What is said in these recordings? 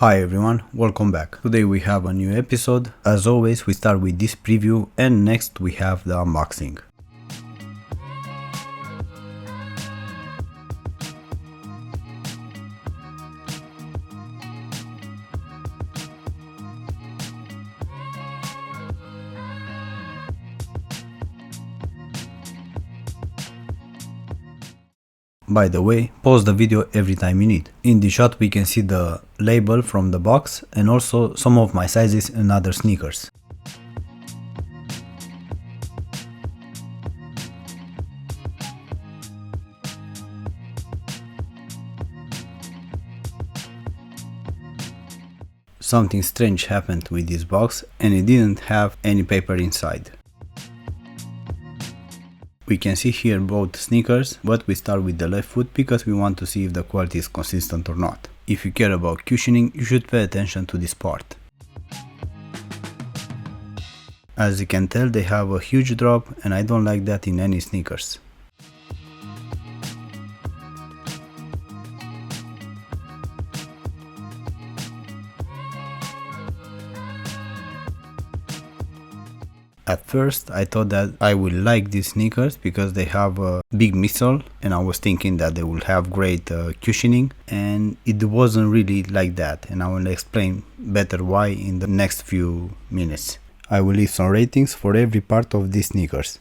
Hi everyone, welcome back. Today we have a new episode. As always, we start with this preview and next we have the unboxing. By the way, pause the video every time you need. In the shot we can see the label from the box and also some of my sizes and other sneakers. Something strange happened with this box and it didn't have any paper inside. We can see here both sneakers, but we start with the left foot because we want to see if the quality is consistent or not. If you care about cushioning, you should pay attention to this part. As you can tell, they have a huge drop and I don't like that in any sneakers. At first I thought that I would like these sneakers because they have a big midsole and I was thinking that they will have great cushioning, and it wasn't really like that, and I will explain better why in the next few minutes. I will leave some ratings for every part of these sneakers.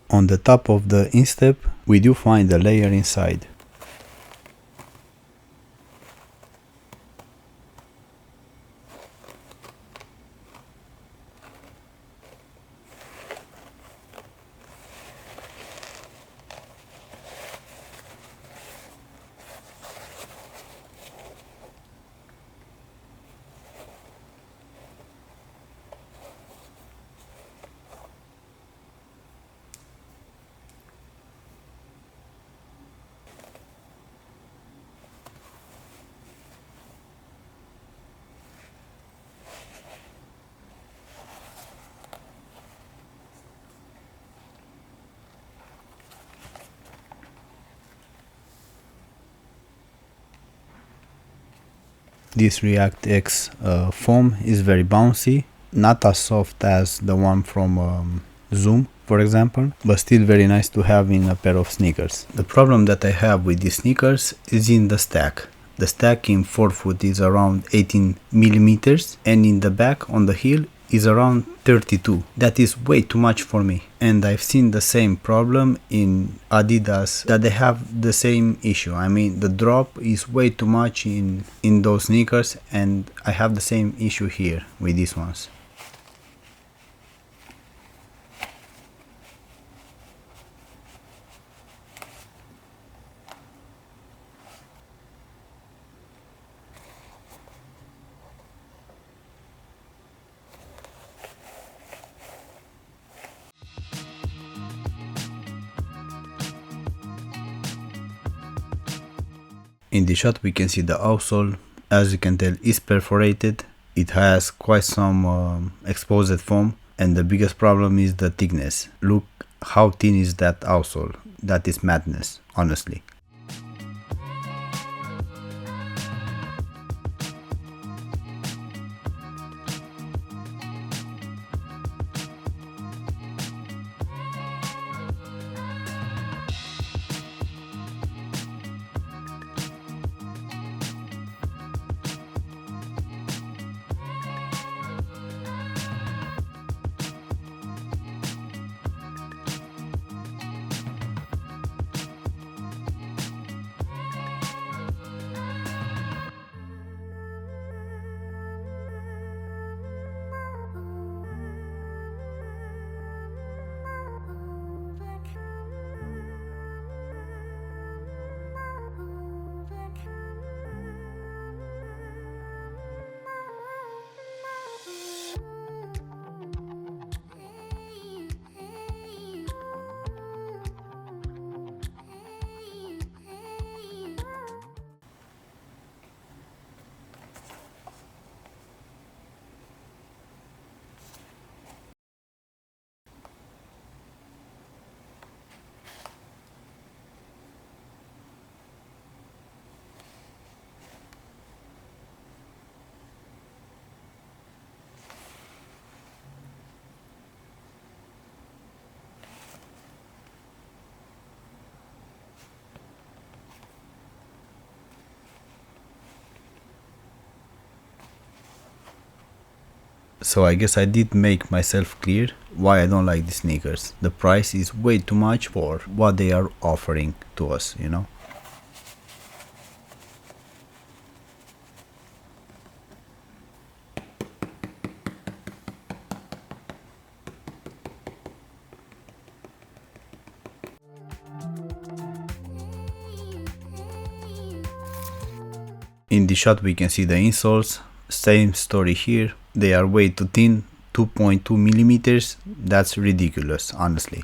On the top of the instep, we do find a layer inside. This React X foam is very bouncy, not as soft as the one from Zoom, for example, but still very nice to have in a pair of sneakers. The problem that I have with these sneakers is in the stack. The stack in forefoot is around 18 millimeters and in the back on the heel is around 32. That is way too much for me, and I've seen the same problem in Adidas, that they have the same issue. I mean, the drop is way too much in those sneakers, and I have the same issue here with these ones. In the shot we can see the outsole, as you can tell, is perforated. It has quite some exposed foam, and the biggest problem is the thickness. Look how thin is that outsole. That is madness, honestly. So I guess I did make myself clear why I don't like the sneakers. The price is way too much for what they are offering to us, you know? In the shot we can see the insoles. Same story here. They are way too thin, 2.2 millimeters. That's ridiculous, honestly.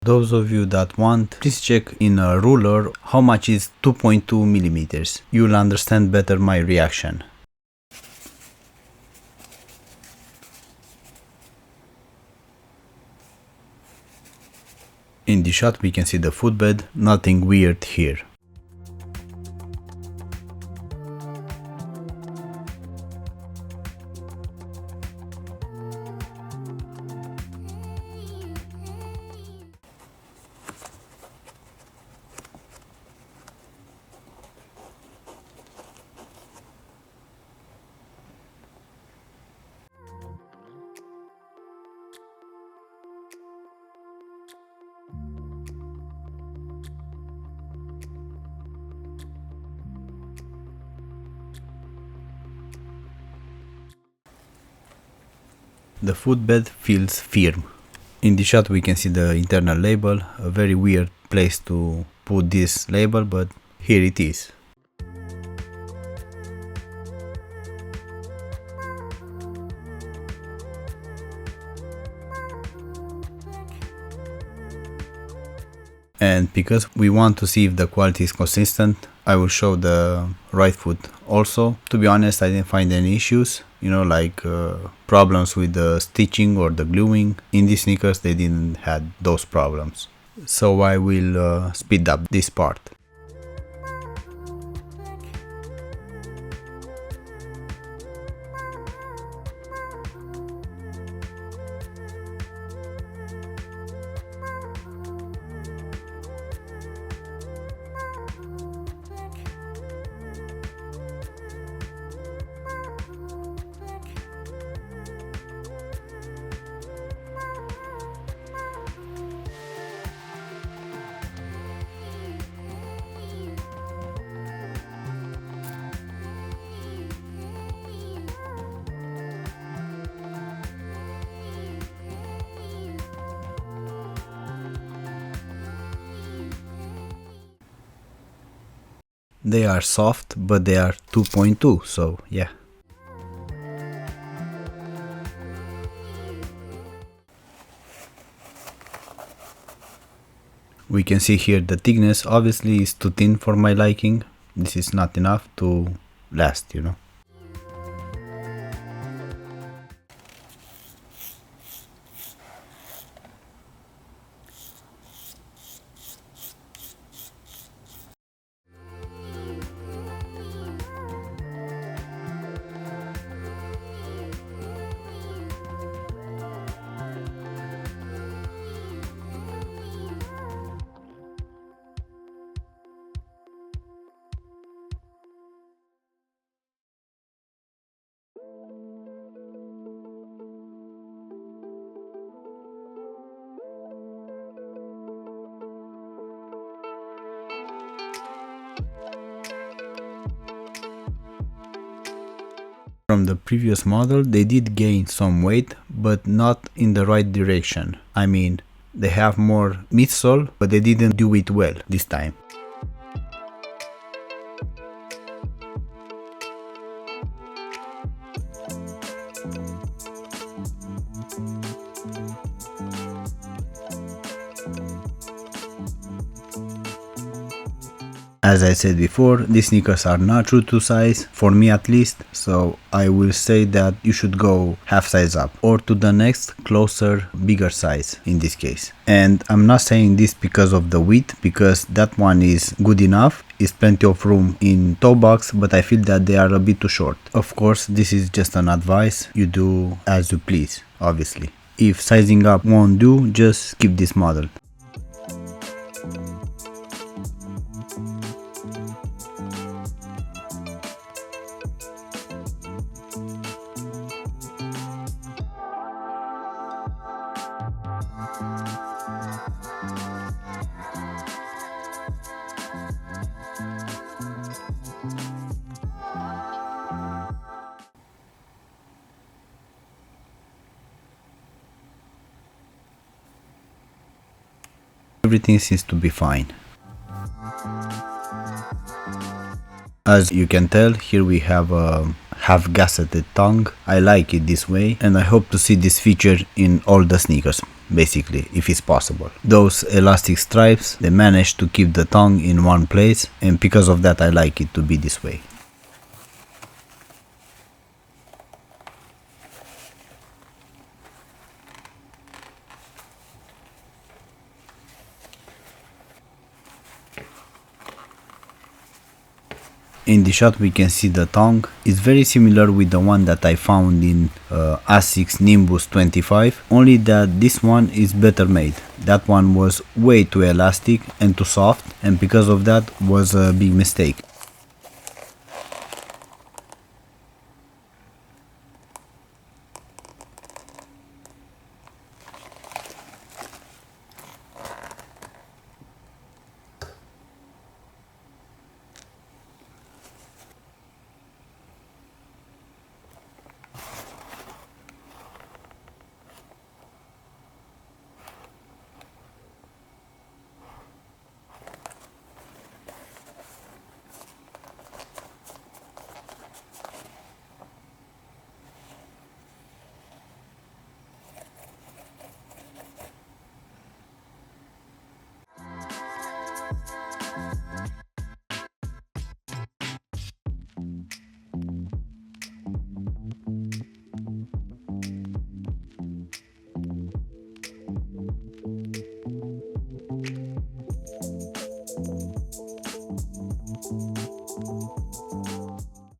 Those of you that want, please check in a ruler how much is 2.2 millimeters. You'll understand better my reaction. In the shot we can see the footbed, nothing weird here. The footbed feels firm. In the shot we can see the internal label, a very weird place to put this label, but here it is. And because we want to see if the quality is consistent, I will show the right foot also. To be honest, I didn't find any issues, you know, like problems with the stitching or the gluing. In these sneakers they didn't had those problems. So I will speed up this part. They are soft, but they are 2.2, so yeah. We can see here the thickness obviously is too thin for my liking. This is not enough to last, you know. From the previous model, they did gain some weight, but not in the right direction. I mean, they have more midsole, but they didn't do it well this time. As I said before, these sneakers are not true to size, for me at least, so I will say that you should go half size up or to the next closer, bigger size in this case. And I'm not saying this because of the width, because that one is good enough, is plenty of room in toe box, but I feel that they are a bit too short. Of course, this is just an advice, you do as you please, obviously. If sizing up won't do, just skip this model. Everything seems to be fine. As you can tell, here we have a half gasketed tongue. I like it this way, and I hope to see this feature in all the sneakers, basically, if it's possible. Those elastic stripes, they manage to keep the tongue in one place, and because of that I like it to be this way. In the shot we can see the tongue is very similar with the one that I found in Asics Nimbus 25, only that this one is better made. That one was way too elastic and too soft, and because of that was a big mistake.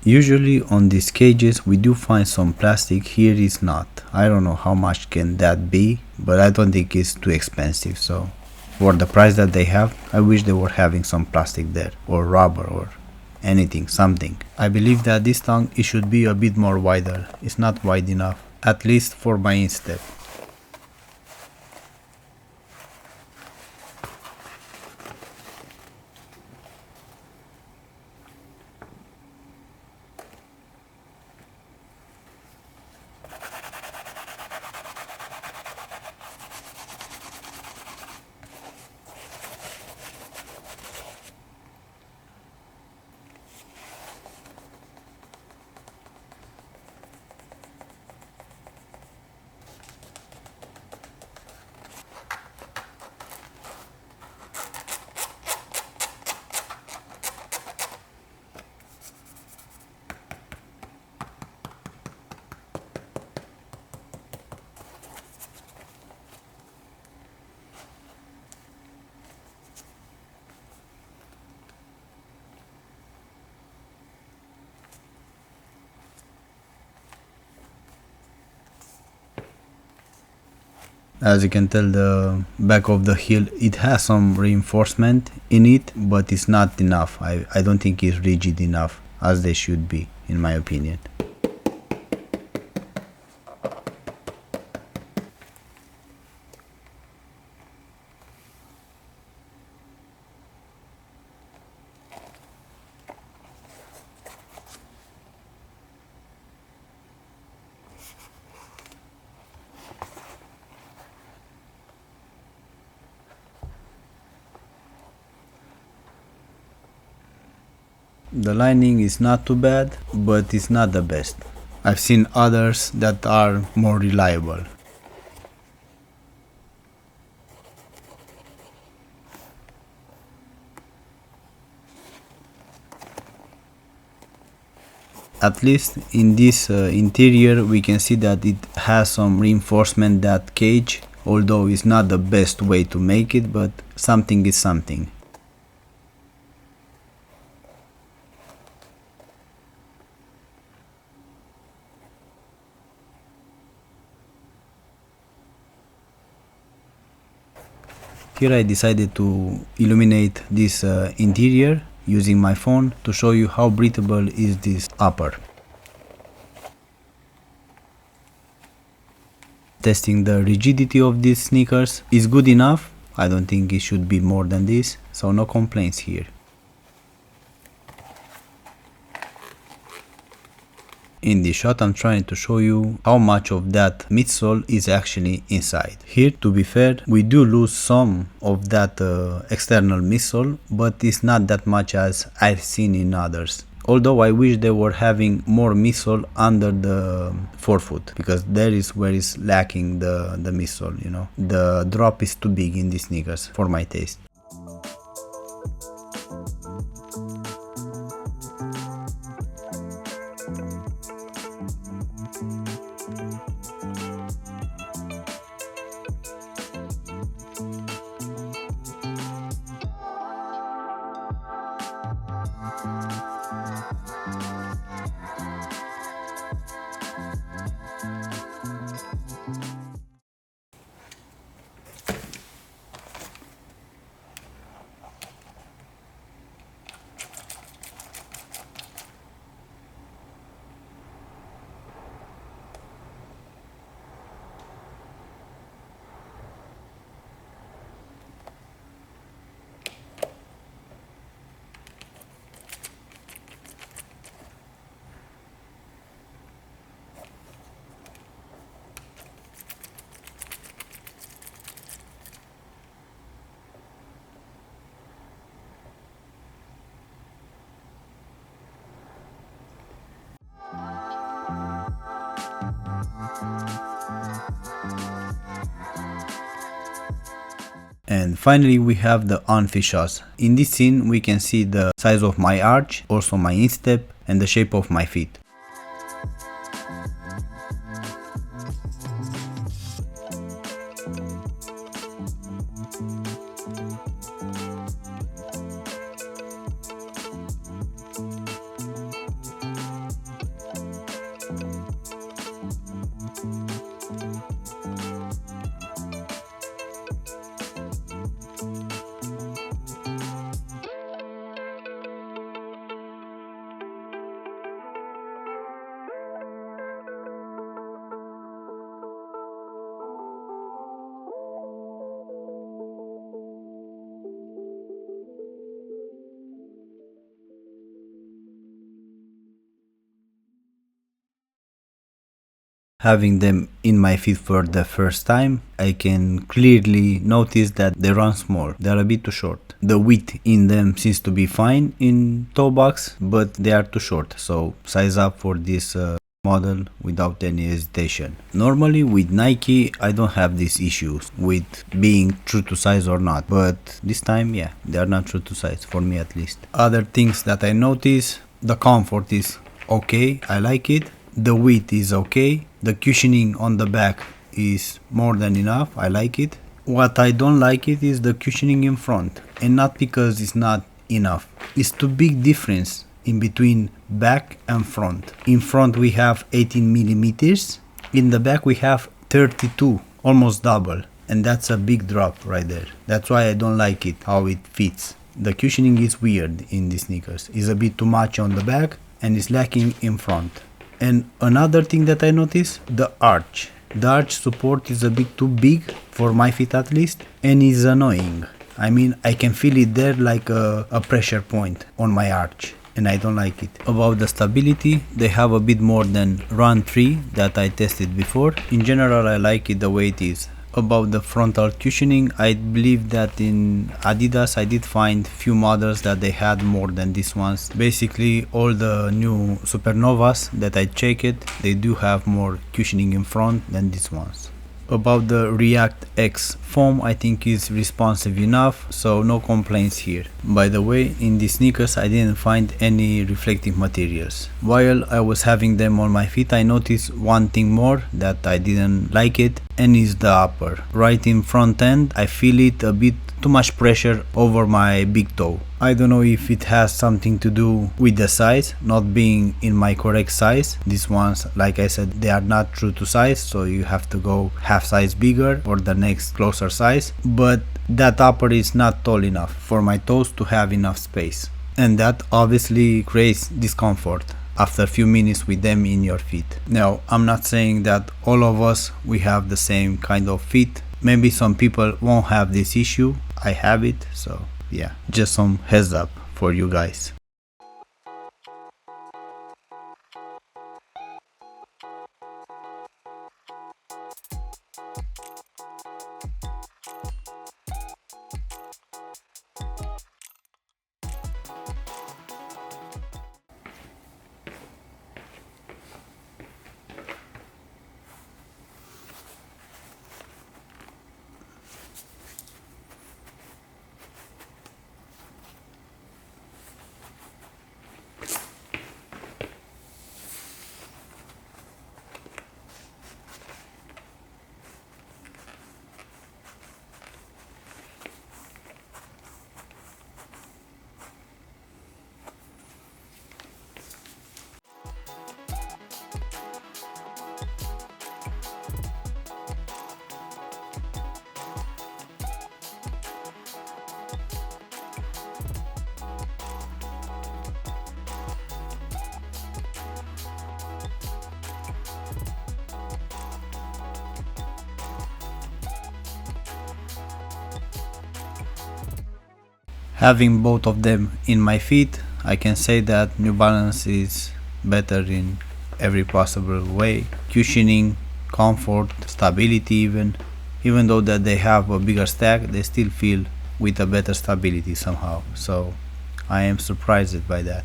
Usually on these cages we do find some plastic, here is not. I don't know how much can that be, but I don't think it's too expensive, so for the price that they have, I wish they were having some plastic there, or rubber, or anything, something. I believe that this tongue, it should be a bit more wider, it's not wide enough, at least for my instep. As you can tell, the back of the heel, it has some reinforcement in it, but it's not enough. I don't think it's rigid enough as they should be, in my opinion. The lining is not too bad, but it's not the best. I've seen others that are more reliable. At least in this interior we can see that it has some reinforcement, that cage, although it's not the best way to make it, but something is something. Here I decided to illuminate this interior using my phone to show you how breathable is this upper. Testing the rigidity of these sneakers is good enough. I don't think it should be more than this, so no complaints here. In this shot I'm trying to show you how much of that midsole is actually inside. Here, to be fair, we do lose some of that external midsole, but it's not that much as I've seen in others. Although I wish they were having more midsole under the forefoot, because there is where is lacking the midsole, you know. The drop is too big in these sneakers for my taste. And finally we have the on-feet shots. In this scene we can see the size of my arch, also my instep, and the shape of my feet. Having them in my feet for the first time, I can clearly notice that they run small. They are a bit too short. The width in them seems to be fine in toe box, but they are too short, so size up for this model without any hesitation. Normally with Nike I don't have these issues with being true to size or not, but this time, yeah, they are not true to size, for me at least. Other things that I notice: the comfort is okay, I like it. The width is okay. The cushioning on the back is more than enough, I like it. What I don't like it is the cushioning in front, and not because it's not enough. It's too big difference in between back and front. In front we have 18 millimeters, in the back we have 32, almost double. and that's a big drop right there. That's why I don't like it, how it fits. The cushioning is weird in these sneakers. It's a bit too much on the back and it's lacking in front. And another thing that I noticed, the arch. The arch support is a bit too big for my feet at least, and is annoying. I mean, I can feel it there like a pressure point on my arch, and I don't like it. About the stability, they have a bit more than Run 3 that I tested before. In general, I like it the way it is. About the frontal cushioning, I believe that in Adidas I did find few models that they had more than these ones. Basically all the new Supernovas that I checked, they do have more cushioning in front than these ones. About the React X foam, I think is responsive enough, so no complaints here. By the way, in these sneakers I didn't find any reflective materials. While I was having them on my feet, I noticed one thing more that I didn't like it, and is the upper. Right in front end, I feel it a bit too much pressure over my big toe. I don't know if it has something to do with the size, not being in my correct size. These ones, like I said, they are not true to size, so you have to go half size bigger or the next closer size. But that upper is not tall enough for my toes to have enough space. And that obviously creates discomfort after a few minutes with them in your feet. Now, I'm not saying that all of us, we have the same kind of feet. Maybe some people won't have this issue. I have it, so yeah, just some heads up for you guys. Having both of them in my feet, I can say that New Balance is better in every possible way. Cushioning, comfort, stability even though that they have a bigger stack, they still feel with a better stability somehow. So I am surprised by that.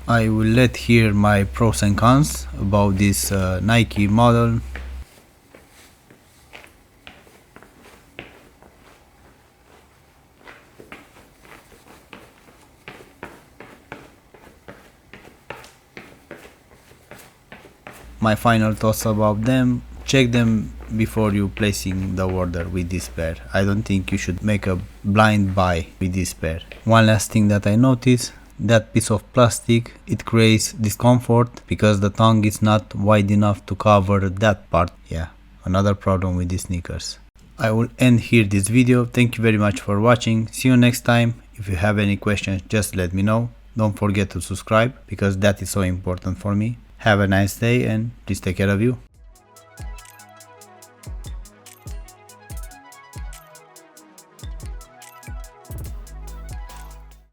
I will let here my pros and cons about this Nike model. My final thoughts about them: check them before you placing the order with this pair. I don't think you should make a blind buy with this pair. One last thing that I noticed: that piece of plastic, it creates discomfort because the tongue is not wide enough to cover that part. Yeah, another problem with these sneakers. I will end here this video. Thank you very much for watching. See you next time. If you have any questions, just let me know. Don't forget to subscribe because that is so important for me. Have a nice day and please take care of you.